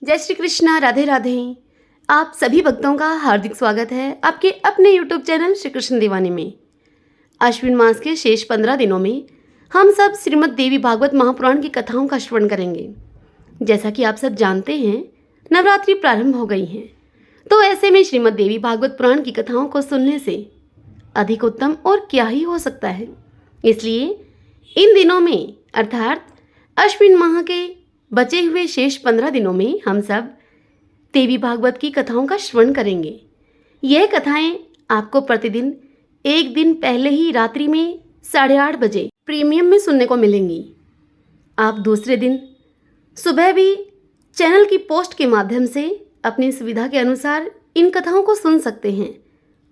जय श्री कृष्णा, राधे राधे। आप सभी भक्तों का हार्दिक स्वागत है आपके अपने यूट्यूब चैनल श्री कृष्ण दीवानी में। अश्विन मास के शेष 15 दिनों में हम सब श्रीमद् देवी भागवत महापुराण की कथाओं का श्रवण करेंगे। जैसा कि आप सब जानते हैं, नवरात्रि प्रारंभ हो गई हैं, तो ऐसे में श्रीमद् देवी भागवत पुराण की कथाओं को सुनने से अधिक उत्तम और क्या ही हो सकता है। इसलिए इन दिनों में अर्थात अश्विन माह के बचे हुए शेष 15 दिनों में हम सब देवी भागवत की कथाओं का श्रवण करेंगे। यह कथाएं आपको प्रतिदिन एक दिन पहले ही रात्रि में 8:30 बजे प्रीमियम में सुनने को मिलेंगी। आप दूसरे दिन सुबह भी चैनल की पोस्ट के माध्यम से अपनी सुविधा के अनुसार इन कथाओं को सुन सकते हैं।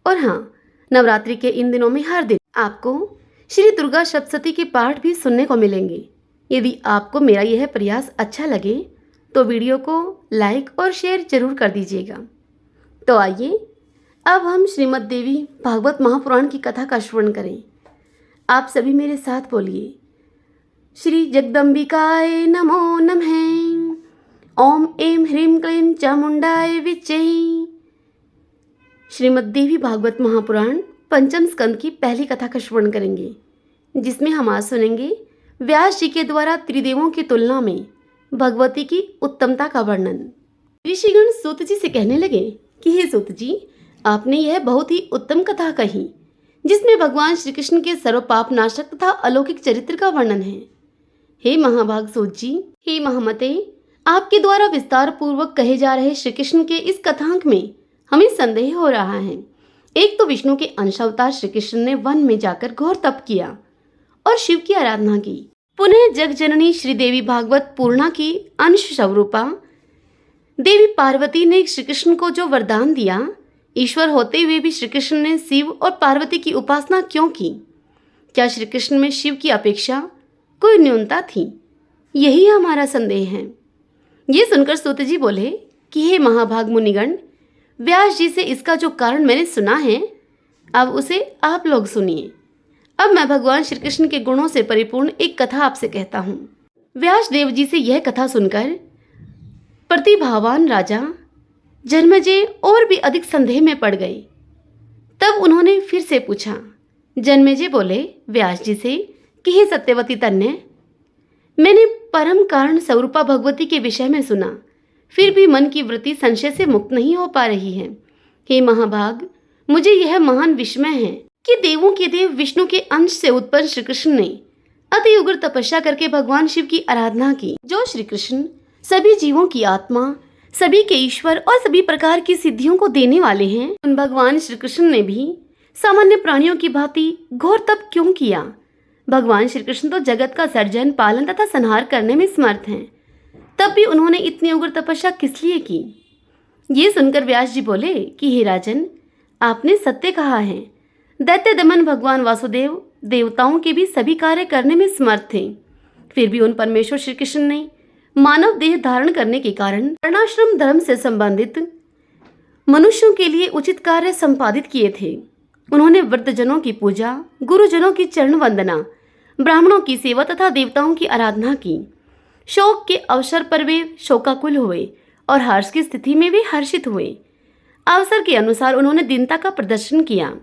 और हाँ, नवरात्रि के इन दिनों में हर दिन आपको श्री दुर्गा सप्तशती के पाठ भी सुनने को मिलेंगे। यदि आपको मेरा यह प्रयास अच्छा लगे तो वीडियो को लाइक और शेयर जरूर कर दीजिएगा। तो आइए अब हम श्रीमद् देवी भागवत महापुराण की कथा का श्रवण करें। आप सभी मेरे साथ बोलिए, श्री जगदम्बिकाय नमो नमः। ओम ऐं ह्रीं क्लीं चामुंडाय विच्चे। श्रीमद् देवी भागवत महापुराण पंचम स्कंद की पहली कथा का श्रवण करेंगे, जिसमें हम आज सुनेंगे व्यास जी के द्वारा त्रिदेवों की तुलना में भगवती की उत्तमता का वर्णन। ऋषिगण सूत जी से कहने लगे कि हे सूत जी, आपने यह बहुत ही उत्तम कथा कही, जिसमें भगवान श्री कृष्ण के सर्वपाप नाशक तथा अलौकिक चरित्र का वर्णन है। हे महाभाग सूत जी, हे महामते, आपके द्वारा विस्तार पूर्वक कहे जा रहे श्री कृष्ण के इस कथांक में हमें संदेह हो रहा है। एक तो विष्णु के अंश अवतार श्री कृष्ण ने वन में जाकर घोर तप किया और शिव की आराधना की। पुनः जग जननी श्री देवी भागवत पूर्णा की अंश स्वरूपा देवी पार्वती ने श्री कृष्ण को जो वरदान दिया, ईश्वर होते हुए भी श्री कृष्ण ने शिव और पार्वती की उपासना क्यों की? क्या श्री कृष्ण में शिव की अपेक्षा कोई न्यूनता थी? यही हमारा संदेह है। ये सुनकर सूत जी बोले कि हे महाभाग मुनिगण, व्यास जी से इसका जो कारण मैंने सुना है, अब उसे आप लोग सुनिए। अब मैं भगवान श्री कृष्ण के गुणों से परिपूर्ण एक कथा आपसे कहता हूँ। व्यास देव जी से यह कथा सुनकर प्रतिभावान राजा जन्मेजय और भी अधिक संदेह में पड़ गए। तब उन्होंने फिर से पूछा। जन्मेजय बोले व्यास जी से कि हे सत्यवती तन्य, मैंने परम कारण स्वरूपा भगवती के विषय में सुना, फिर भी मन की वृत्ति संशय से मुक्त नहीं हो पा रही है। हे महाभाग, मुझे यह महान विस्मय है कि देवों के देव विष्णु के अंश से उत्पन्न श्री कृष्ण ने अति उग्र तपस्या करके भगवान शिव की आराधना की। जो श्री कृष्ण सभी जीवों की आत्मा, सभी के ईश्वर और सभी प्रकार की सिद्धियों को देने वाले हैं, उन भगवान श्री कृष्ण ने भी सामान्य प्राणियों की भांति घोर तप क्यों किया? भगवान श्री कृष्ण तो जगत का सर्जन, पालन तथा संहार करने में समर्थ हैं, तब भी उन्होंने इतनी उग्र तपस्या किस लिए की? ये सुनकर व्यास जी बोले कि हे राजन, आपने सत्य कहा है। दैत्य दमन भगवान वासुदेव देवताओं के भी सभी कार्य करने में समर्थ थे, फिर भी उन परमेश्वर श्री कृष्ण ने मानव देह धारण करने के कारण वर्णाश्रम धर्म से संबंधित मनुष्यों के लिए उचित कार्य संपादित किए थे। उन्होंने वृद्धजनों की पूजा, गुरुजनों की चरण वंदना, ब्राह्मणों की सेवा तथा देवताओं की आराधना की। शोक के अवसर पर वे शोकाकुल हुए और हर्ष की स्थिति में वे हर्षित हुए। अवसर के अनुसार उन्होंने दीनता का प्रदर्शन किया,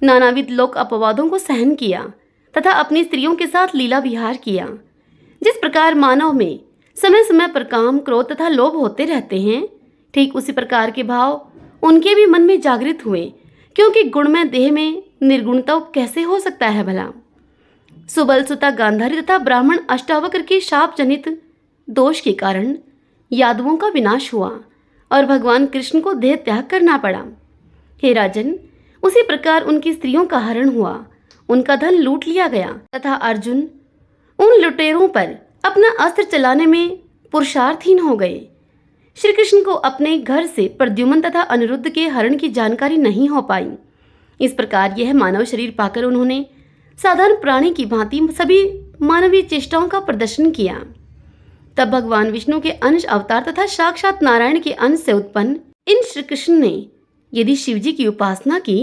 नानाविध लोक अपवादों को सहन किया तथा अपनी स्त्रियों के साथ लीला विहार किया। जिस प्रकार मानव में समय समय पर काम, क्रोध तथा लोभ होते रहते हैं, ठीक उसी प्रकार के भाव उनके भी मन में जागृत हुए, क्योंकि गुणमय देह में निर्गुणता कैसे हो सकता है भला? सुबल, सुता, गांधारी तथा ब्राह्मण अष्टावक्र के शाप जनित दोष के कारण यादवों का विनाश हुआ और भगवान कृष्ण को देह त्याग करना पड़ा। हे राजन, उसी प्रकार उनकी स्त्रियों का हरण हुआ, उनका धन लूट लिया गया तथा अर्जुन उन लुटेरों पर अपना अस्त्र चलाने में पुरुषार्थहीन हो गए। श्री कृष्ण को अपने घर से प्रद्युम्न तथा अनिरुद्ध के हरण की जानकारी नहीं हो पाई। इस प्रकार यह मानव शरीर पाकर उन्होंने साधारण प्राणी की भांति सभी मानवीय चेष्टाओं का प्रदर्शन किया। तब भगवान विष्णु के अंश अवतार तथा साक्षात नारायण के अंश से उत्पन्न इन श्री कृष्ण ने यदि शिव जी की उपासना की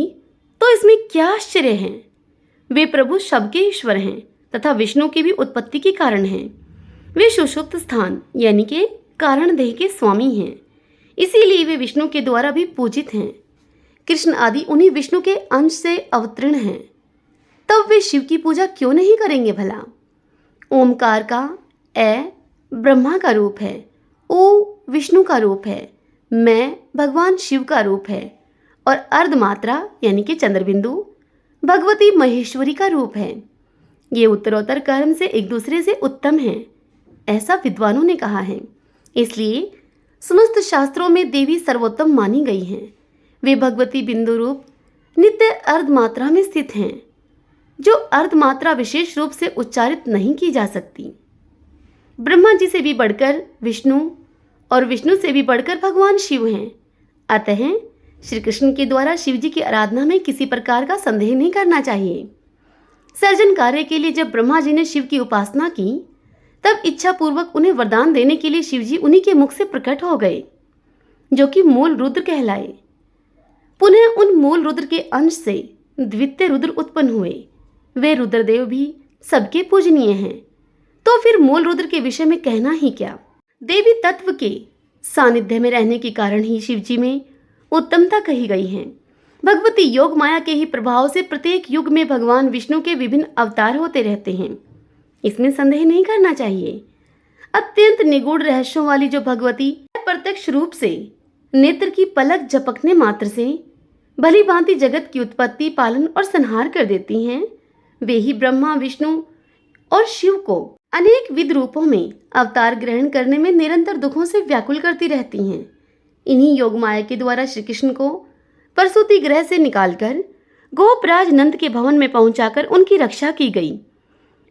तो इसमें क्या आश्चर्य है? वे प्रभु सबके ईश्वर हैं तथा विष्णु की भी उत्पत्ति के कारण हैं। वे सुषुप्त स्थान यानी कि कारण देह के स्वामी हैं, इसीलिए वे विष्णु के द्वारा भी पूजित हैं। कृष्ण आदि उन्हीं विष्णु के अंश से अवतीर्ण हैं, तब वे शिव की पूजा क्यों नहीं करेंगे भला? ओमकार का ए ब्रह्मा का रूप है, ओ विष्णु का रूप है, मैं भगवान शिव का रूप है और अर्धमात्रा यानी कि चंद्रबिंदु भगवती महेश्वरी का रूप है। ये उत्तरोत्तर कर्म से एक दूसरे से उत्तम हैं, ऐसा विद्वानों ने कहा है। इसलिए समस्त शास्त्रों में देवी सर्वोत्तम मानी गई हैं। वे भगवती बिंदु रूप नित्य अर्धमात्रा में स्थित हैं, जो अर्धमात्रा विशेष रूप से उच्चारित नहीं की जा सकती। ब्रह्मा जी से भी बढ़कर विष्णु और विष्णु से भी बढ़कर भगवान शिव हैं। अतः श्री कृष्ण के द्वारा शिव जी की आराधना में किसी प्रकार का संदेह नहीं करना चाहिए। सर्जन कार्य के लिए जब ब्रह्मा जी ने शिव की उपासना की, तब इच्छा पूर्वक उन्हें वरदान देने के लिए शिव जी उन्हीं के मुख से प्रकट हो गए, जो कि मूल रुद्र कहलाए। पुनः उन मूल रुद्र के अंश से द्वितीय रुद्र उत्पन्न हुए। वे रुद्रदेव भी सबके पूजनीय हैं, तो फिर मूल रुद्र के विषय में कहना ही क्या। देवी तत्व के सानिध्य में रहने के कारण ही शिव जी में उत्तमता कही गई है। भगवती योग माया के ही प्रभाव से प्रत्येक युग में भगवान विष्णु के विभिन्न अवतार होते रहते हैं, इसमें संदेह नहीं करना चाहिए। अत्यंत निगूढ़ रहस्यों वाली जो भगवती प्रत्यक्ष रूप से नेत्र की पलक झपकने मात्र से भली भांति जगत की उत्पत्ति, पालन और संहार कर देती हैं, वे ही ब्रह्मा, विष्णु और शिव को अनेक विध रूपों में अवतार ग्रहण करने में निरंतर दुखों से व्याकुल करती रहती हैं। इन्हीं योग माया के द्वारा श्री कृष्ण को प्रसूति गृह से निकालकर गोपराज नंद के भवन में पहुंचाकर उनकी रक्षा की गई।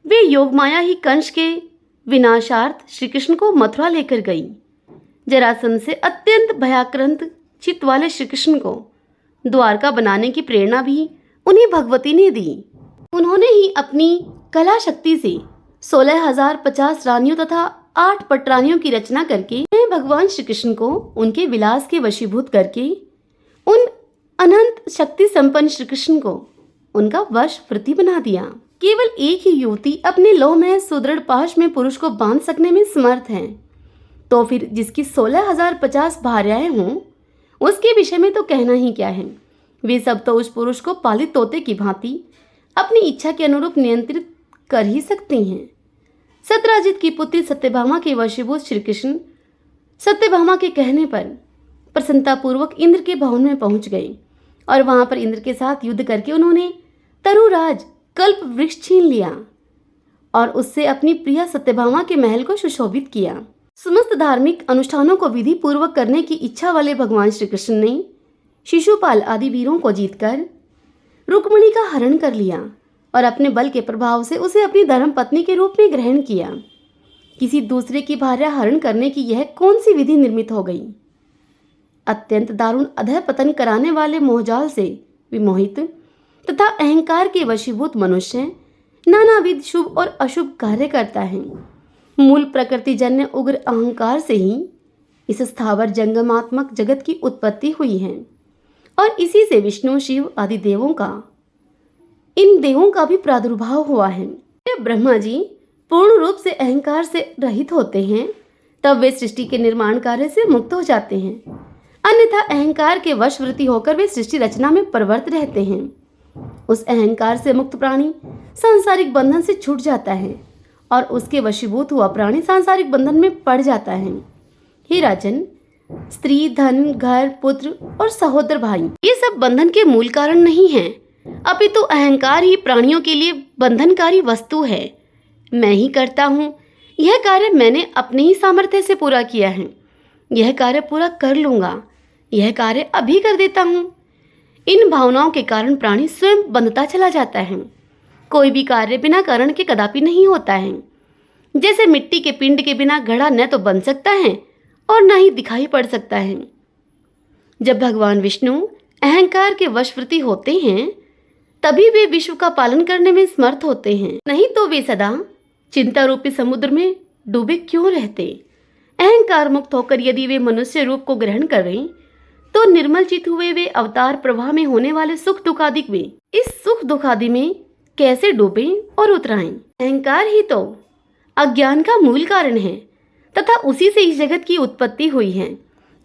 वे योग माया ही कंस के विनाशार्थ श्री कृष्ण को मथुरा लेकर गई। जरासंध से अत्यंत भयाक्रांत चित्त वाले श्री कृष्ण को द्वारका बनाने की प्रेरणा भी उन्हीं भगवती ने दी। उन्होंने ही अपनी कला शक्ति से 16,050 रानियों तथा 8 पटरानियों की रचना करके भगवान श्री कृष्ण को उनके विलास के वशीभूत करके उन अनंत शक्ति संपन्न श्री कृष्ण को उनका वशवर्ती बना दिया। केवल एक ही युवती अपने लोहमय सुदृढ़ पाश में पुरुष को बांध सकने में समर्थ है, तो फिर जिसकी 16,050 भार्याएं हों उसके विषय में तो कहना ही क्या है। वे सब तो उस पुरुष को पालित तोते की भांति अपनी इच्छा के अनुरूप नियंत्रित कर ही सकती हैं। सत्यराजित की पुत्री सत्यभामा के वशीभूत श्री कृष्ण सत्यभामा के कहने पर प्रसन्नतापूर्वक इंद्र के भवन में पहुंच गए और वहां पर इंद्र के साथ युद्ध करके उन्होंने तरुराज कल्प वृक्ष छीन लिया और उससे अपनी प्रिया सत्यभामा के महल को सुशोभित किया। समस्त धार्मिक अनुष्ठानों को विधि पूर्वक करने की इच्छा वाले भगवान श्री कृष्ण ने शिशुपाल आदि वीरों को जीतकर रुक्मिणी का हरण कर लिया और अपने बल के प्रभाव से उसे अपनी धर्म पत्नी के रूप में ग्रहण किया। किसी दूसरे की भार्या हरण करने की यह कौन सी विधि निर्मित हो गई? अत्यंत दारुण अधः पतन कराने वाले मोहजाल से विमोहित तथा अहंकार के वशीभूत मनुष्य नानाविध शुभ और अशुभ कार्य करता है। मूल प्रकृति जन्य उग्र अहंकार से ही इस स्थावर जंगमात्मक जगत की उत्पत्ति हुई है और इसी से विष्णु, शिव आदि देवों का इन देवों का भी प्रादुर्भाव हुआ है। जब ब्रह्मा जी पूर्ण रूप से अहंकार से रहित होते हैं, तब वे सृष्टि के निर्माण कार्य से मुक्त हो जाते हैं, अन्यथा अहंकार के वशवर्ती होकर वे सृष्टि रचना में प्रवृत्त रहते हैं। उस अहंकार से मुक्त प्राणी सांसारिक बंधन से छूट जाता है और उसके वशीभूत हुआ प्राणी सांसारिक बंधन में पड़ जाता है। हे राजन, स्त्री, धन, घर, पुत्र और सहोदर भाई ये सब बंधन के मूल कारण नहीं हैं, अपितु अहंकार ही प्राणियों के लिए बंधनकारी वस्तु है। मैं ही करता हूँ, यह कार्य मैंने अपने ही सामर्थ्य से पूरा किया है, यह कार्य पूरा कर लूंगा, यह कार्य अभी कर देता हूँ। इन भावनाओं के कारण प्राणी स्वयं बंधता चला जाता है। कोई भी कार्य बिना कारण के कदापि नहीं होता है। जैसे मिट्टी के पिंड के बिना घड़ा न तो बन सकता है और न ही दिखाई पड़ सकता है। जब भगवान विष्णु अहंकार के वशवर्ती होते हैं, तभी वे विश्व का पालन करने में समर्थ होते हैं, नहीं तो वे सदा चिंता रूपी समुद्र में डूबे क्यों रहते। अहंकार मुक्त होकर यदि वे मनुष्य रूप को ग्रहण करें, तो निर्मल चित हुए वे अवतार प्रवाह में होने वाले सुख दुखादि में इस सुख दुखादि में कैसे डूबें और उतराएं। अहंकार ही तो अज्ञान का मूल कारण है। तथा उसी से इस जगत की उत्पत्ति हुई है।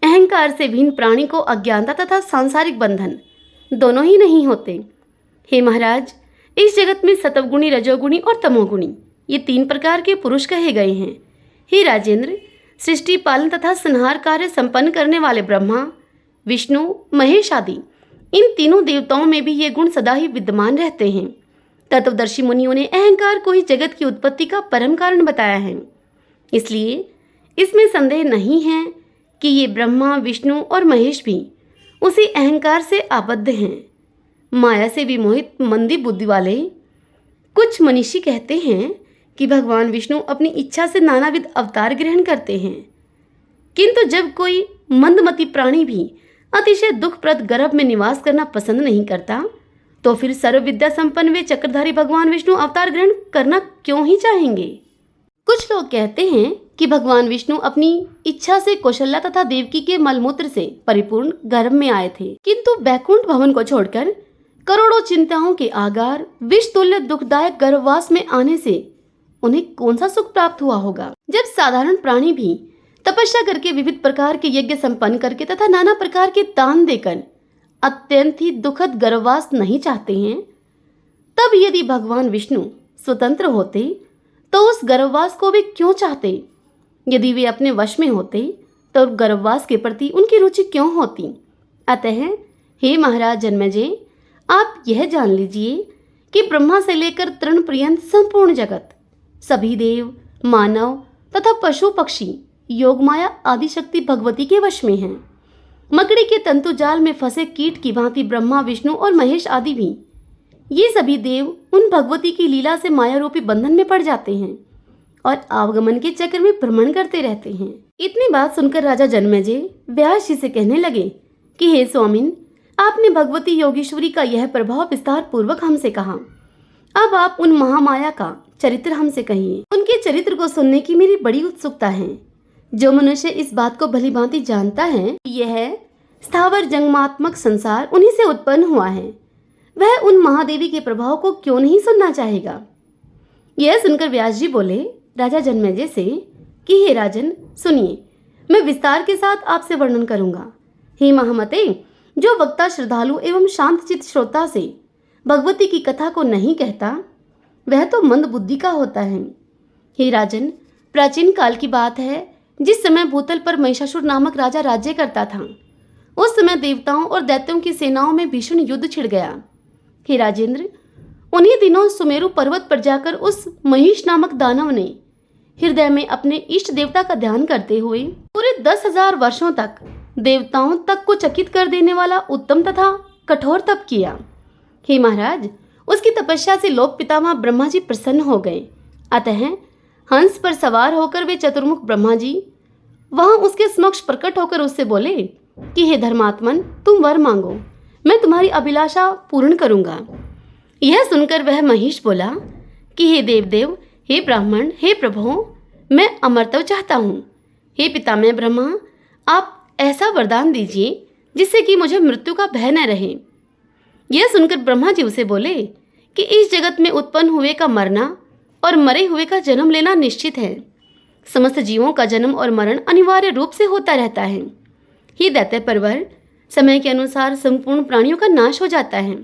अहंकार से भिन्न प्राणी को अज्ञानता तथा सांसारिक बंधन दोनों ही नहीं होते। हे महाराज, इस जगत में सतवगुणी, रजोगुणी और तमोगुणी ये 3 प्रकार के पुरुष कहे गए हैं। हे राजेंद्र, सृष्टि पालन तथा संहार कार्य संपन्न करने वाले ब्रह्मा, विष्णु, महेश आदि इन तीनों देवताओं में भी ये गुण सदा ही विद्यमान रहते हैं। तत्वदर्शी मुनियों ने अहंकार को ही जगत की उत्पत्ति का परम कारण बताया है। इसलिए इसमें संदेह नहीं है कि ये ब्रह्मा, विष्णु और महेश भी उसी अहंकार से आबद्ध हैं। माया से विमोहित मंदी बुद्धि वाले कुछ मनीषी कहते हैं कि भगवान विष्णु अपनी इच्छा से नानाविध अवतार ग्रहण करते हैं, किंतु जब कोई मंदमती प्राणी भी अतिशय दुखप्रद गर्भ में निवास करना पसंद नहीं करता, तो फिर सर्व विद्या संपन्न वे चक्रधारी भगवान विष्णु अवतार ग्रहण करना क्यों ही चाहेंगे। कुछ लोग कहते हैं कि भगवान विष्णु अपनी इच्छा से कौशल्या तथा देवकी के मलमूत्र से परिपूर्ण गर्भ में आए थे, किंतु बैकुंठ भवन को छोड़कर करोड़ों चिंताओं के आगार विष तुल्य दुखदायक गर्भवास में आने से उन्हें कौन सा सुख प्राप्त हुआ होगा। जब साधारण प्राणी भी तपस्या करके विविध प्रकार के यज्ञ संपन्न करके तथा नाना प्रकार के दान देकर अत्यंत ही दुखद गर्भवास नहीं चाहते हैं, तब यदि भगवान विष्णु स्वतंत्र होते तो उस गर्भवास को वे क्यों चाहते। यदि वे अपने वश में होते तो गर्भवास के प्रति उनकी रुचि क्यों होती। अतः हे महाराज जन्मेजय, आप यह जान लीजिए कि ब्रह्मा से लेकर तृण पर्यंत संपूर्ण जगत, सभी देव, मानव तथा पशु पक्षी योगमाया आदि शक्ति भगवती के वश में हैं। मकड़ी के तंतु जाल में फंसे कीट की भांति ब्रह्मा, विष्णु और महेश आदि भी ये सभी देव उन भगवती की लीला से माया रूपी बंधन में पड़ जाते हैं और आवागमन के चक्र में भ्रमण करते रहते हैं। इतनी बात सुनकर राजा जन्मेजय व्यास जी से कहने लगे कि हे स्वामिन, आपने भगवती योगेश्वरी का यह प्रभाव विस्तार पूर्वक हमसे कहा। अब आप उन महामाया का चरित्र हमसे कहिए। उनके चरित्र को सुनने की मेरी बड़ी उत्सुकता है। जो मनुष्य इस बात को भली भांति जानता है यह स्थावर जंगमात्मक संसार उन्हीं से उत्पन्न हुआ है, वह उन महादेवी के प्रभाव को क्यों नहीं सुनना चाहेगा। यह सुनकर व्यास जी बोले राजा जन्मेजय से कि हे राजन, सुनिए, मैं विस्तार के साथ आपसे वर्णन करूंगा। हे महामते, जो वक्ता श्रद्धालु एवं शांतचित्त श्रोता से भगवती की कथा को नहीं कहता, वह तो मंद बुद्धि का होता है। हे राजन, प्राचीन काल की बात है, जिस समय भूतल पर महिषासुर नामक राजा राज्य करता था, उस समय देवताओं और दैत्यों की सेनाओं में भीषण युद्ध छिड़ गया। हे राजेंद्र, उन्हीं दिनों सुमेरु पर्वत पर जाकर उस महिष नामक दानव ने हृदय में अपने इष्ट देवता का ध्यान करते हुए पूरे 10,000 वर्षों तक देवताओं तक को चकित कर देने वाला उत्तम तथा कठोर तप किया। हे महाराज, उसकी तपस्या से लोक पितामह ब्रह्मा जी प्रसन्न हो गए। अतः हंस पर सवार होकर वे चतुर्मुख ब्रह्मा जी वहां उसके समक्ष प्रकट होकर उससे बोले कि हे धर्मात्मन, तुम वर मांगो, मैं तुम्हारी अभिलाषा पूर्ण करूंगा। यह सुनकर वह महिष बोला कि हे देवदेव, हे ब्राह्मण, हे प्रभु, मैं अमरत्व चाहता हूँ। हे पितामह ब्रह्मा, आप ऐसा वरदान दीजिए जिससे कि मुझे मृत्यु का भय न रहे। यह सुनकर ब्रह्मा जी उसे बोले कि इस जगत में उत्पन्न हुए का मरना और मरे हुए का जन्म लेना निश्चित है। समस्त जीवों का जन्म और मरण अनिवार्य रूप से होता रहता है। ही दैत्य परवर, समय के अनुसार संपूर्ण प्राणियों का नाश हो जाता है,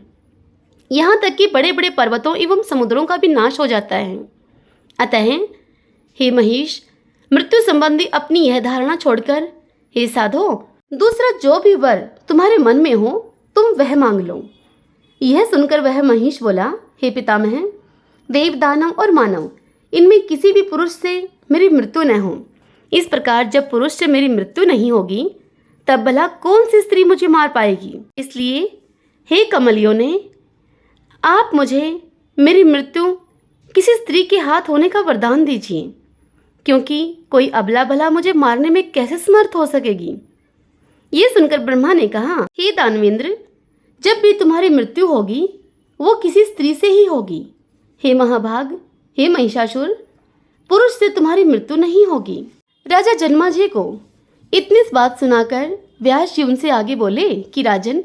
यहाँ तक कि बड़े बड़े पर्वतों एवं समुद्रों का भी नाश हो जाता है। अतः हे महिष, मृत्यु संबंधी अपनी यह धारणा छोड़कर हे साधो, दूसरा जो भी वर तुम्हारे मन में हो तुम वह मांग लो। यह सुनकर वह महिष बोला, हे पितामह, देव, दानव और मानव, इनमें किसी भी पुरुष से मेरी मृत्यु न हो। इस प्रकार जब पुरुष से मेरी मृत्यु नहीं होगी, तब भला कौन सी स्त्री मुझे मार पाएगी। इसलिए हे कमलियों ने, आप मुझे मेरी मृत्यु किसी स्त्री के हाथ होने का वरदान दीजिए, क्योंकि कोई अबला भला मुझे मारने में कैसे समर्थ हो सकेगी। ये सुनकर ब्रह्मा ने कहा, हे दानवेंद्र, जब भी तुम्हारी मृत्यु होगी वो किसी स्त्री से ही होगी। हे महाभाग, हे महिषासुर, पुरुष से तुम्हारी मृत्यु नहीं होगी। राजा जन्मेजय को इतनी बात सुनाकर व्यास जी उनसे आगे बोले कि राजन,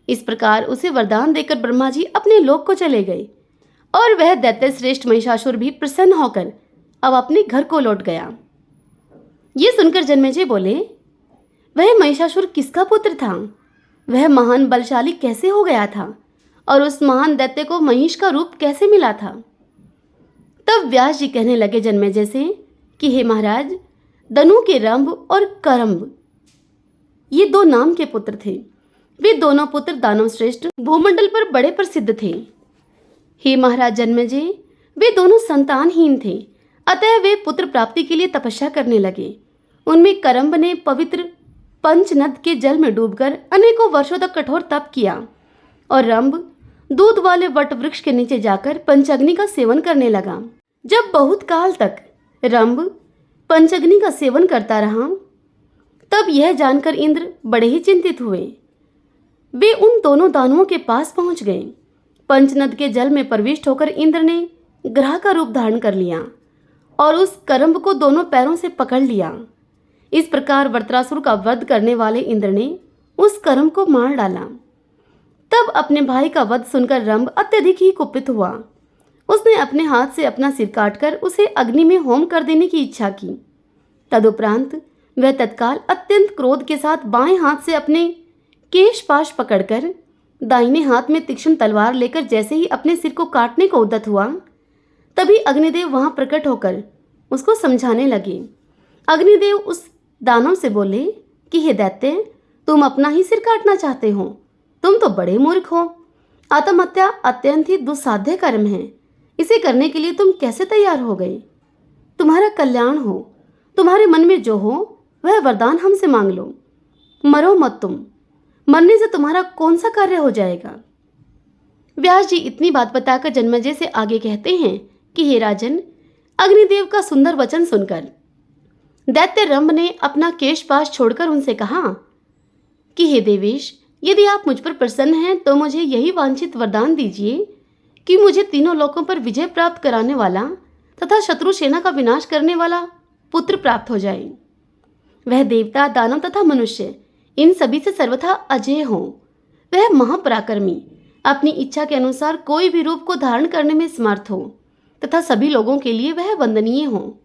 इस प्रकार उसे वरदान देकर ब्रह्मा जी अपने लोक को चले गए और वह दैत्य श्रेष्ठ महिषासुर भी प्रसन्न होकर अब अपने घर को लौट गया। ये सुनकर जन्मेजय बोले, वह महिषासुर किसका पुत्र था? वह महान बलशाली कैसे हो गया था? और उस महान दैत्य को महिष का रूप कैसे मिला था? तब व्यास जी कहने लगे जन्मेजय से कि हे महाराज, दनु के रंभ और करम्भ ये 2 नाम के पुत्र थे। वे दोनों पुत्र दानव श्रेष्ठ भूमंडल पर बड़े प्रसिद्ध थे। हे महाराज जन्मेजय, वे दोनों संतानहीन थे, अतः वे पुत्र प्राप्ति के लिए तपस्या करने लगे। उनमें करम्ब ने पवित्र पंचनद के जल में डूबकर अनेकों वर्षों तक कठोर तप किया और रंभ दूध वाले वट वृक्ष के नीचे जाकर पंचअग्नि का सेवन करने लगा। जब बहुत काल तक रंभ पंचअग्नि का सेवन करता रहा, तब यह जानकर इंद्र बड़े ही चिंतित हुए। वे उन दोनों दानवों के पास पहुंच गए। पंचनद के जल में प्रविष्ट होकर इंद्र ने ग्रह का रूप धारण कर लिया और उस करम्ब को दोनों पैरों से पकड़ लिया। इस प्रकार वृत्रासुर का वध करने वाले इंद्र ने उस करम्ब को मार डाला। तब अपने भाई का वध सुनकर रंभ अत्यधिक ही कुपित हुआ। उसने अपने हाथ से अपना सिर काटकर उसे अग्नि में होम कर देने की इच्छा की। तदुपरांत वह तत्काल अत्यंत क्रोध के साथ बाएं हाथ से अपने केश पाश पकड़कर दाहिने हाथ में तीक्ष्ण तलवार लेकर जैसे ही अपने सिर को काटने को उद्यत हुआ, तभी अग्निदेव वहां प्रकट होकर उसको समझाने लगे। अग्निदेव उस दानव से बोले कि हे दैत्य, तुम अपना ही सिर काटना चाहते हो? तुम तो बड़े मूर्ख हो। आत्महत्या अत्यंत ही दुस्साध्य कर्म है। इसे करने के लिए तुम कैसे तैयार हो गए? तुम्हारा कल्याण हो। तुम्हारे मन में जो हो वह वरदान हमसे मांग लो। मरो मत तुम। मरने से तुम्हारा कौन सा कार्य हो जाएगा? व्यास जी इतनी बात बताकर जन्मेजय से आगे कहते हैं कि हे राजन, अग्निदेव का सुंदर वचन सुनकर दैत्य रंभ ने अपना केशपाश छोड़कर उनसे कहा कि हे देवेश, यदि आप मुझ पर प्रसन्न हैं तो मुझे यही वांछित वरदान दीजिए कि मुझे तीनों लोकों पर विजय प्राप्त कराने वाला तथा शत्रु सेना का विनाश करने वाला पुत्र प्राप्त हो जाए। वह देवता, दानव तथा मनुष्य इन सभी से सर्वथा अजेय हो। वह महापराक्रमी, अपनी इच्छा के अनुसार कोई भी रूप को धारण करने में समर्थ हो तथा सभी लोगों के लिए वह वंदनीय हो।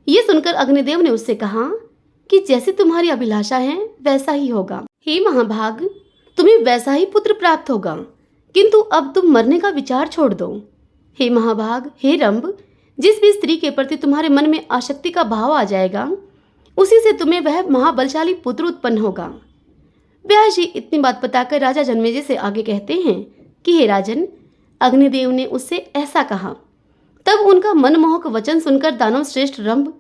ये सुनकर अग्निदेव ने उससे कहा कि जैसी तुम्हारी अभिलाषा है वैसा ही होगा। हे महाभाग, तुम्हें वैसा ही पुत्र प्राप्त होगा, किंतु अब तुम मरने का विचार छोड़ दो। हे महाभाग, हे रंभ, जिस भी स्त्री के प्रति तुम्हारे मन में आसक्ति का भाव आ जाएगा, उसी से तुम्हें वह महाबलशाली पुत्र उत्पन्न होगा। व्यास जी इतनी बात बताकर राजा जन्मेजय से आगे कहते हैं कि हे राजन, अग्निदेव ने उससे ऐसा कहा। तब उनका मनमोहक वचन सुनकर दानव श्रेष्ठ रंभ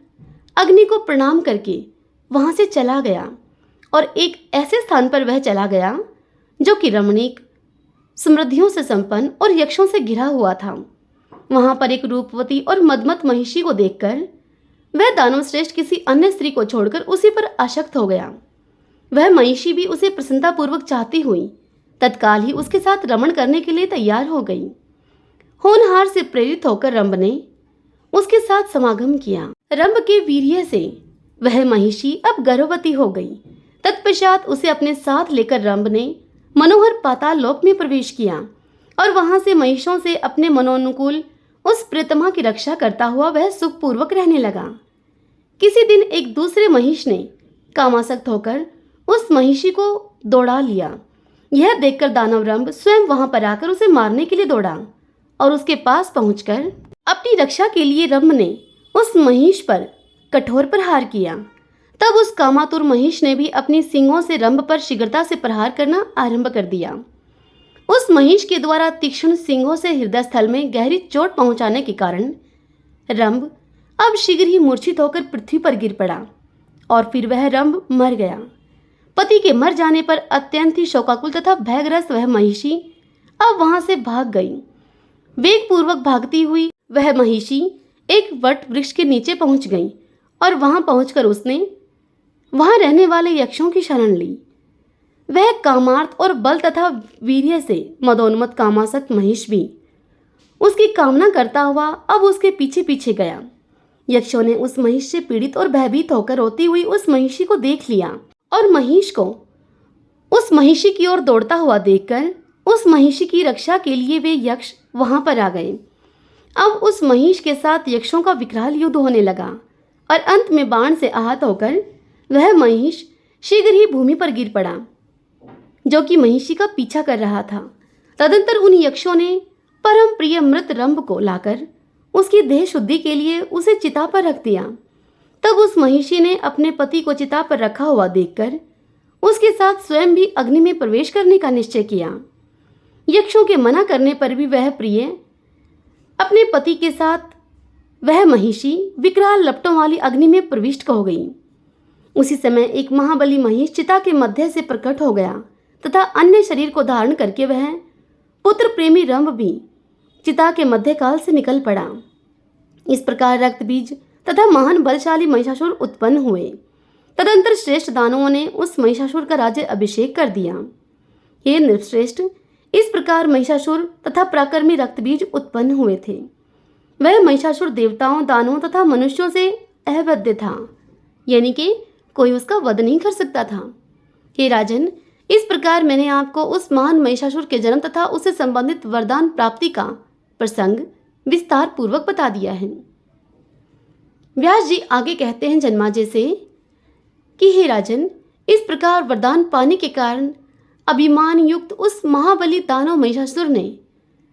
अग्नि को प्रणाम करके वहां से चला गया और एक ऐसे स्थान पर वह चला गया जो कि रमणीक, समृद्धियों से संपन्न और यक्षों से घिरा हुआ था। वहां पर एक रूपवती और मदमत महिषी को देखकर वह दानव श्रेष्ठ किसी अन्य स्त्री को छोड़कर उसी पर आसक्त हो गया। वह महिषी भी उसे प्रसन्नतापूर्वक चाहती हुई तत्काल ही उसके साथ रमण करने के लिए तैयार हो गई। होनहार से प्रेरित होकर रंभ ने उसके साथ समागम किया। रंभ के वीर्य से वह महिषी अब गर्भवती हो गई। तत्पश्चात उसे अपने साथ लेकर रंभ ने मनोहर पाताल लोक में प्रवेश किया और वहां से महिषों से अपने मनोनुकूल उस प्रियतमा की रक्षा करता हुआ वह सुखपूर्वक रहने लगा। किसी दिन एक दूसरे महिष ने कामासक्त होकर उस महिषी को दौड़ा लिया। यह देखकर दानव रंभ स्वयं वहां पर आकर उसे मारने के लिए दौड़ा और उसके पास पहुंचकर अपनी रक्षा के लिए रंभ ने उस महिष पर कठोर प्रहार किया। तब उस कामातुर महिष ने भी अपनी सींगों से रंभ पर शीघ्रता से प्रहार करना आरंभ कर दिया। उस महिष के द्वारा तीक्ष्ण सींगों से हृदय स्थल में गहरी चोट पहुंचाने के कारण रंभ अब शीघ्र ही मूर्छित होकर पृथ्वी पर गिर पड़ा और फिर वह रंभ मर गया। पति के मर जाने पर अत्यंत ही शोकाकुल तथा भयग्रस्त वह महिषी अब वहां से भाग गई। वेगपूर्वक भागती हुई वह महिषी एक वट वृक्ष के नीचे पहुंच गई और वहां पहुंचकर उसने वहां रहने वाले यक्षों की शरण ली। वह कामार्थ और बल तथा वीर्य से मदोन्मत्त कामासक्त महिष भी उसकी कामना करता हुआ अब उसके पीछे पीछे गया। यक्षों ने उस महिष से पीड़ित और भयभीत होकर रोती हुई उस महिषी को देख लिया और महिष को उस महिषी की ओर दौड़ता हुआ देखकर उस महिषी की रक्षा के लिए वे यक्ष वहां पर आ गए। अब उस महिष के साथ यक्षों का विकराल युद्ध होने लगा। और अंत में बाण से आहत होकर वह महिष शीघ्र ही भूमि पर गिर पड़ा, जो कि महिषी का पीछा कर रहा था। तदंतर उन यक्षों ने परम प्रिय मृत रंभ को लाकर उसकी देह शुद्धि के लिए उसे चिता पर रख दिया। तब उस महिषी ने अपने पति को चिता पर रखा हुआ देखकर उसके साथ स्वयं भी अग्नि में प्रवेश करने का निश्चय किया। यक्षों के मना करने पर भी वह प्रिय अपने पति के साथ वह महिषी विकराल लपटों वाली अग्नि में प्रविष्ट हो गई। उसी समय एक महाबली महिष चिता के मध्य से प्रकट हो गया तथा अन्य शरीर को धारण करके वह पुत्र प्रेमी रंभ भी चिता के मध्य काल से निकल पड़ा। इस प्रकार रक्त बीज तथा महान बलशाली महिषासुर उत्पन्न हुए। तदंतर श्रेष्ठ दानवों ने उस महिषासुर का राज्य अभिषेक कर दिया। हे नृपश्रेष्ठ, इस प्रकार महिषासुर तथा पराक्रमी रक्त बीज उत्पन्न हुए थे। वह महिषासुर देवताओं, दानवों तथा मनुष्यों से अवध्य था, यानी कि कोई उसका वध नहीं कर सकता था। हे राजन, इस प्रकार मैंने आपको उस महान महिषासुर के जन्म तथा उससे संबंधित वरदान प्राप्ति का प्रसंग विस्तार पूर्वक बता दिया है। व्यास जी आगे कहते हैं जन्माजय से कि हे राजन, इस प्रकार वरदान पाने के कारण अभिमान युक्त उस महाबली दानव महिषासुर ने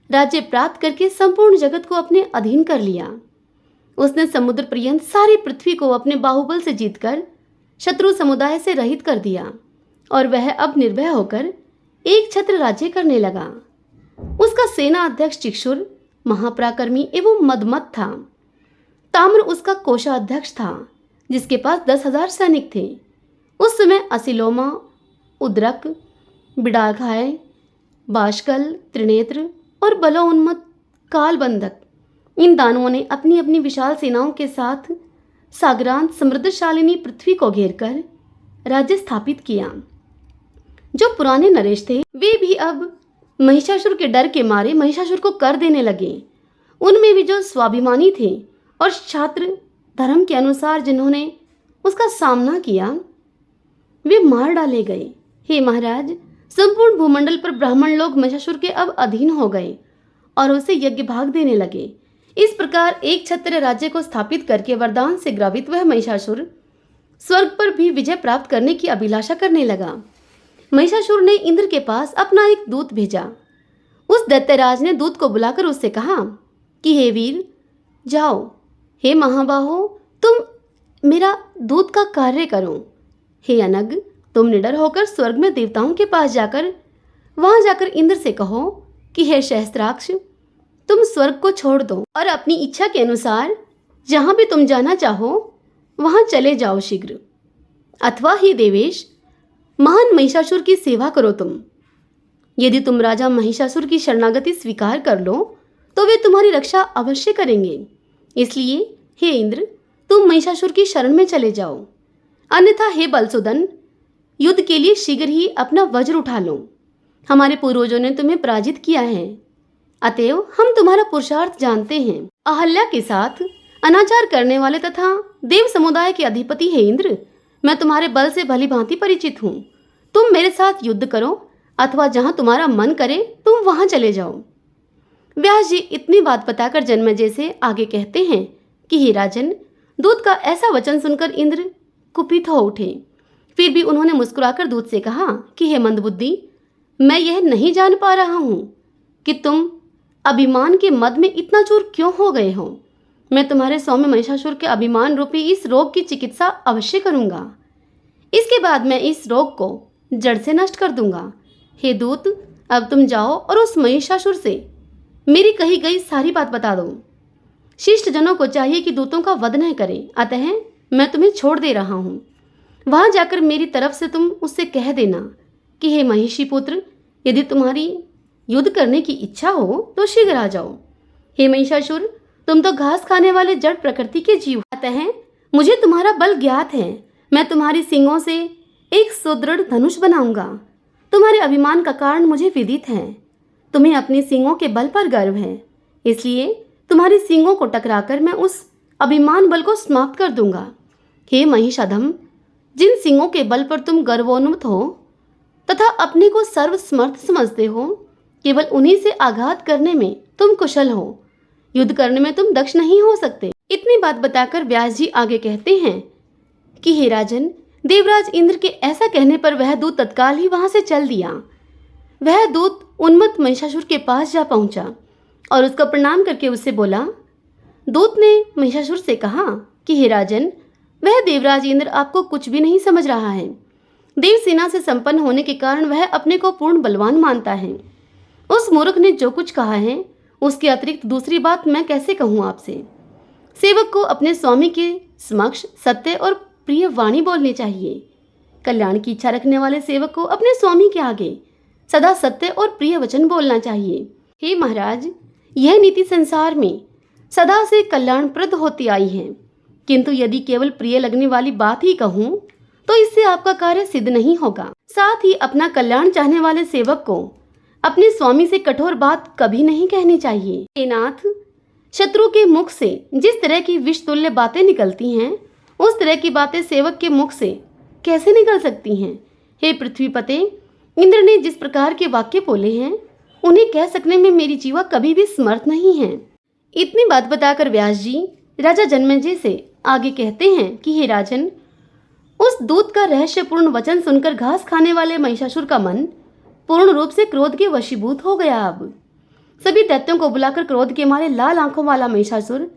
राज्य प्राप्त करके संपूर्ण जगत को अपने अधीन कर लिया। उसने समुद्र पर्यंत सारी पृथ्वी को अपने बाहुबल से जीतकर शत्रु समुदाय से रहित कर दिया और वह अब निर्भय होकर एक छत्र राज्य करने लगा। उसका सेना अध्यक्ष चिक्षुर महापराक्रमी एवं मदमत था। ताम्र उसका कोषाध्यक्ष था, जिसके पास 10,000 सैनिक थे। उस समय असिलोमा, उद्रक, बिडाघाय, बाशकल, त्रिनेत्र और बलोन्मत्त कालबंधक, इन दानवों ने अपनी अपनी विशाल सेनाओं के साथ सागरांत समृद्धशालिनी पृथ्वी को घेरकर राज्य स्थापित किया। जो पुराने नरेश थे वे भी अब महिषासुर के डर के मारे महिषासुर को कर देने लगे। उनमें भी जो स्वाभिमानी थे और छात्र धर्म के अनुसार जिन्होंने उसका सामना किया, वे मार डाले गए। हे महाराज, संपूर्ण भूमंडल पर ब्राह्मण लोग महिषासुर के अब अधीन हो गए और उसे यज्ञ भाग देने लगे। इस प्रकार एक क्षत्रिय राज्य को स्थापित करके वरदान से ग्रावित वह महिषासुर स्वर्ग पर भी विजय प्राप्त करने की अभिलाषा करने लगा। महिषासुर ने इंद्र के पास अपना एक दूत भेजा। उस दैत्यराज ने दूत को बुलाकर उससे कहा कि हे वीर, जाओ, हे महाबाहो, तुम मेरा दूत का कार्य करो। हे अनग, तुम निडर होकर स्वर्ग में देवताओं के पास जाकर वहां जाकर इंद्र से कहो कि हे सहस्त्राक्ष, तुम स्वर्ग को छोड़ दो और अपनी इच्छा के अनुसार जहां भी तुम जाना चाहो वहां चले जाओ शीघ्र। अथवा हे देवेश, महान महिषासुर की सेवा करो तुम। यदि तुम राजा महिषासुर की शरणागति स्वीकार कर लो तो वे तुम्हारी रक्षा अवश्य करेंगे। इसलिए हे इंद्र, तुम महिषासुर की शरण में चले जाओ। अन्यथा हे बलसुदन, युद्ध के लिए शीघ्र ही अपना वज्र उठा लो। हमारे पूर्वजों ने तुम्हें पराजित किया है, अतएव हम तुम्हारा पुरुषार्थ जानते हैं। अहल्या के साथ अनाचार करने वाले तथा देव समुदाय के अधिपति हे इंद्र, मैं तुम्हारे बल से भली भांति परिचित हूँ। तुम मेरे साथ युद्ध करो अथवा जहां तुम्हारा मन करे तुम वहां चले जाओ। व्यास जी इतनी बात बताकर जन्मेजय से आगे कहते हैं कि हे राजन, दूत का ऐसा वचन सुनकर इंद्र कुपित हो उठे। फिर भी उन्होंने मुस्कुराकर दूत से कहा कि हे मंदबुद्धि, मैं यह नहीं जान पा रहा हूँ कि तुम अभिमान के मद में इतना चूर क्यों हो गए हो। मैं तुम्हारे सौम्य महिषासुर के अभिमान रूपी इस रोग की चिकित्सा अवश्य करूंगा। इसके बाद मैं इस रोग को जड़ से नष्ट कर दूंगा। हे दूत, अब तुम जाओ और उस महिषासुर से मेरी कही गई सारी बात बता दो। शिष्ट जनों को चाहिए कि दूतों का वध न करें, अतः मैं तुम्हें छोड़ दे रहा हूँ। वहां जाकर मेरी तरफ से तुम उससे कह देना कि हे महिषी पुत्र, यदि तुम्हारी युद्ध करने की इच्छा हो तो शीघ्र आ जाओ। हे महिषासुर, तुम तो घास खाने वाले जड़ प्रकृति के जीव, अतः मुझे तुम्हारा बल ज्ञात है। मैं तुम्हारी सींगों से एक सुदृढ़ धनुष बनाऊंगा। तुम्हारे अभिमान का कारण मुझे विदित है। तुम्हें अपनी सींगों के बल पर गर्व है, इसलिए तुम्हारी सींगों को टकराकर मैं उस अभिमान बल को समाप्त कर दूंगा। हे महिषाधम, जिन सींगों के बल पर तुम गर्वोन्मुख हो तथा अपने को सर्वसमर्थ समझते हो, केवल उन्हीं से आघात करने में तुम कुशल हो। युद्ध करने में तुम दक्ष नहीं हो सकते। इतनी बात बताकर व्यास जी आगे कहते हैं कि हे राजन, देवराज इंद्र के ऐसा कहने पर वह दूत तत्काल ही वहां से चल दिया। वह दूत उन्मत्त महिषासुर के पास जा पहुंचा और उसका प्रणाम करके उससे बोला। दूत ने महिषासुर से कहा कि हे राजन, वह देवराज इंद्र आपको कुछ भी नहीं समझ रहा है। देवसेना से संपन्न होने के कारण वह अपने को पूर्ण बलवान मानता है। उस मूर्ख ने जो कुछ कहा है उसके अतिरिक्त दूसरी बात मैं कैसे कहूँ आपसे। सेवक को अपने स्वामी के समक्ष सत्य और प्रिय वाणी बोलनी चाहिए। कल्याण की इच्छा रखने वाले सेवक को अपने स्वामी के आगे सदा सत्य और प्रिय वचन बोलना चाहिए। हे महाराज, यह नीति संसार में सदा से कल्याणप्रद होती आई है, किंतु यदि केवल प्रिय लगने वाली बात ही कहूँ तो इससे आपका कार्य सिद्ध नहीं होगा। साथ ही अपना कल्याण चाहने वाले सेवक को अपने स्वामी से कठोर बात कभी नहीं कहनी चाहिए। हे नाथ, शत्रु के मुख से जिस तरह की विष तुल्य बातें निकलती हैं, उस तरह की बातें सेवक के मुख से कैसे निकल सकती हैं। हे पृथ्वीपते, इंद्र ने जिस प्रकार के वाक्य बोले हैं उन्हें कह सकने में मेरी जीवा कभी भी समर्थ नहीं है। इतनी बात बताकर व्यास जी राजा जन्मेजय से आगे कहते हैं कि हे राजन, उस दूत का रहस्यपूर्ण वचन सुनकर घास खाने वाले महिषासुर का मन पूर्ण रूप से क्रोध के वशीभूत हो गया। अब सभी दैत्यों को बुलाकर क्रोध के मारे लाल आंखों वाला महिषासुर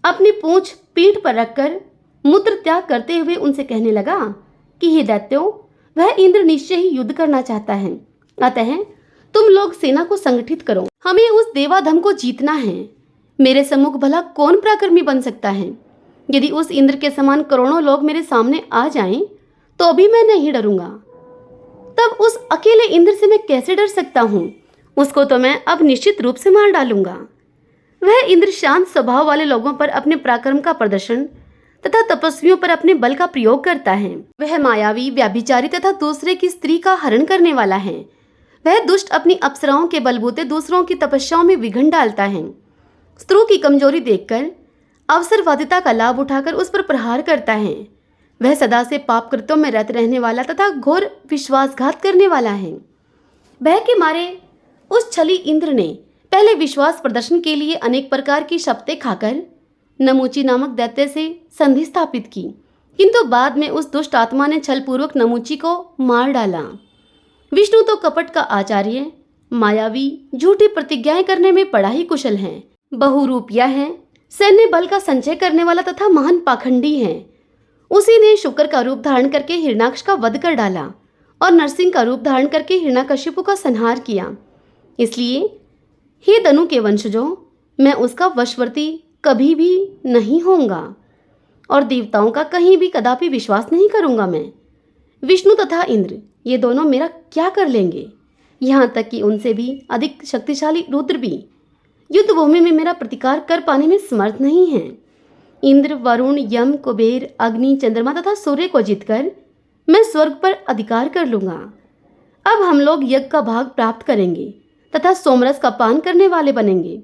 अपनी पूंछ पीठ पर रखकर मूत्र त्याग करते हुए उनसे कहने लगा कि हे दैत्यों, वह इंद्र निश्चय ही युद्ध करना चाहता है, अतः तुम लोग सेना को संगठित करो। हमें उस देवाधम को जीतना है। मेरे सम्मुख भला कौन पराक्रमी बन सकता है। यदि उस इंद्र के समान करोड़ों लोग मेरे सामने आ जाएं, तो भी मैं नहीं डरूंगा। तब उस अकेले इंद्र से मैं कैसे डर सकता हूँ। उसको तो मैं अब निश्चित रूप से मार डालूंगा। वह इंद्र शांत स्वभाव वाले लोगों पर अपने पराक्रम का प्रदर्शन तथा तपस्वियों पर अपने बल का प्रयोग करता है। वह मायावी, व्याभिचारी तथा दूसरे की स्त्री का हरण करने वाला है। वह दुष्ट अपनी अप्सराओं के बलबूते दूसरों की तपस्याओं में विघ्न डालता है। स्त्रू की कमजोरी देखकर अवसरवादिता का लाभ उठाकर उस पर प्रहार करता है। वह सदा से पाप कृत्यों में रत रहने वाला तथा घोर विश्वासघात करने वाला है। भय के मारे उस छली इंद्र ने पहले विश्वास प्रदर्शन के लिए अनेक प्रकार की शपथें खाकर नमूची नामक दैत्य से संधि स्थापित की, किंतु बाद में उस दुष्ट आत्मा ने छलपूर्वक नमूची को मार डाला। विष्णु तो कपट का आचार्य, मायावी, झूठी प्रतिज्ञाएं करने में बड़ा ही कुशल है, बहुरूपिया है, सैन्य बल का संचय करने वाला तथा महान पाखंडी है। उसी ने शुक्र का रूप धारण करके हिरण्याक्ष का वध कर डाला और नरसिंह का रूप धारण करके हिरण्याकशिपु का संहार किया। इसलिए हे दनु के वंशजों, मैं उसका वशवर्ती कभी भी नहीं होऊंगा और देवताओं का कहीं भी कदापि विश्वास नहीं करूंगा। मैं विष्णु तथा इंद्र ये दोनों मेरा क्या कर लेंगे। यहाँ तक कि उनसे भी अधिक शक्तिशाली रुद्र भी युद्ध भूमि में मेरा प्रतिकार कर पाने में समर्थ नहीं है। इंद्र, वरुण, यम, कुबेर, अग्नि, चंद्रमा तथा सूर्य को जीतकर मैं स्वर्ग पर अधिकार कर लूंगा। अब हम लोग यज्ञ का भाग प्राप्त करेंगे तथा सोमरस का पान करने वाले बनेंगे।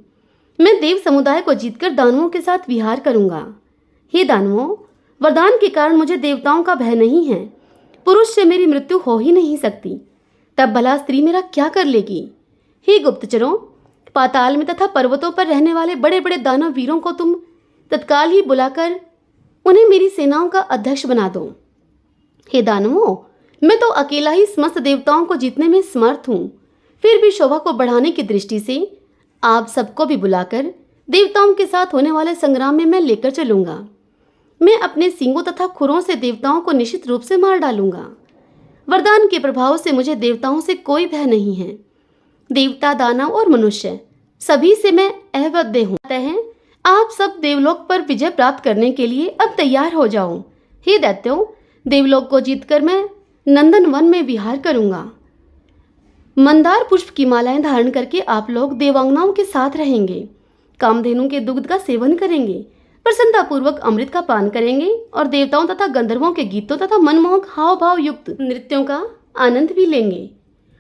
मैं देव समुदाय को जीतकर दानवों के साथ विहार करूंगा। हे दानवों, वरदान के कारण मुझे देवताओं का भय नहीं है। पुरुष से मेरी मृत्यु हो ही नहीं सकती, तब भला स्त्री मेरा क्या कर लेगी। हे गुप्तचरों, पाताल में तथा पर्वतों पर रहने वाले बड़े बड़े दानव वीरों को तुम तत्काल ही बुलाकर उन्हें मेरी सेनाओं का अध्यक्ष बना दो। हे दानवों, मैं तो अकेला ही समस्त देवताओं को जीतने में समर्थ हूँ। फिर भी शोभा को बढ़ाने की दृष्टि से आप सबको भी बुलाकर देवताओं के साथ होने वाले संग्राम में मैं लेकर चलूंगा। मैं अपने सींगों तथा खुरों से देवताओं को निश्चित रूप से मार डालूंगा। वरदान के प्रभाव से मुझे देवताओं से कोई भय नहीं है। देवता, दानव और मनुष्य सभी से मैं अवध्य हूँ। अतः आप सब देवलोक पर विजय प्राप्त करने के लिए अब तैयार हो जाओ। हे दैत्यों, देवलोक को जीतकर मैं नंदन वन में विहार करूंगा। मंदार पुष्प की मालाएं धारण करके आप लोग देवांगनाओं के साथ रहेंगे, कामधेनु के दुग्ध का सेवन करेंगे, प्रसन्नतापूर्वक अमृत का पान करेंगे और देवताओं तथा गंधर्वों के गीतों तथा मनमोहक हाव भाव युक्त नृत्यों का आनंद भी लेंगे।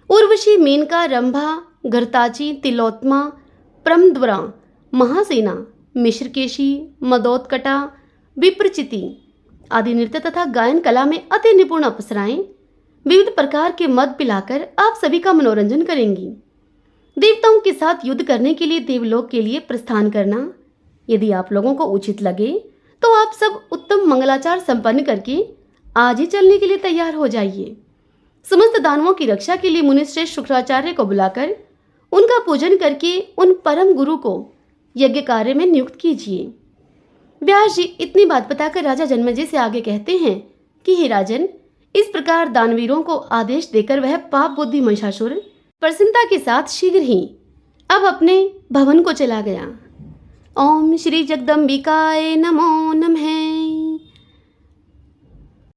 उर्वशी, मेनका, रंभा, घरताची, तिलोत्मा, प्रमद्वरा, महासेना, मिश्रकेशी, मदोत्कटा, विप्रचिति आदि नृत्य तथा गायन कला में अति निपुण अप्सराएं विविध प्रकार के मद पिलाकर आप सभी का मनोरंजन करेंगी। देवताओं के साथ युद्ध करने के लिए देवलोक के लिए प्रस्थान करना यदि आप लोगों को उचित लगे तो आप सब उत्तम मंगलाचार संपन्न करके आज ही चलने के लिए तैयार हो जाइए। समस्त दानवों की रक्षा के लिए मुनिश्रेष्ठ शुक्राचार्य को बुलाकर उनका पूजन करके उन परम गुरु को यज्ञ कार्य में नियुक्त कीजिए। व्यास जी इतनी बात बताकर राजा जन्मेजय से आगे कहते हैं कि हे राजन, इस प्रकार दानवीरों को आदेश देकर वह पाप बुद्धि महिषासुर प्रसन्नता के साथ शीघ्र ही अब अपने भवन को चला गया। ओम श्री जगदम्बिकाय नमो नमः।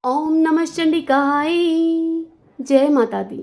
ओम नमः चंडिकाय। जय माता दी।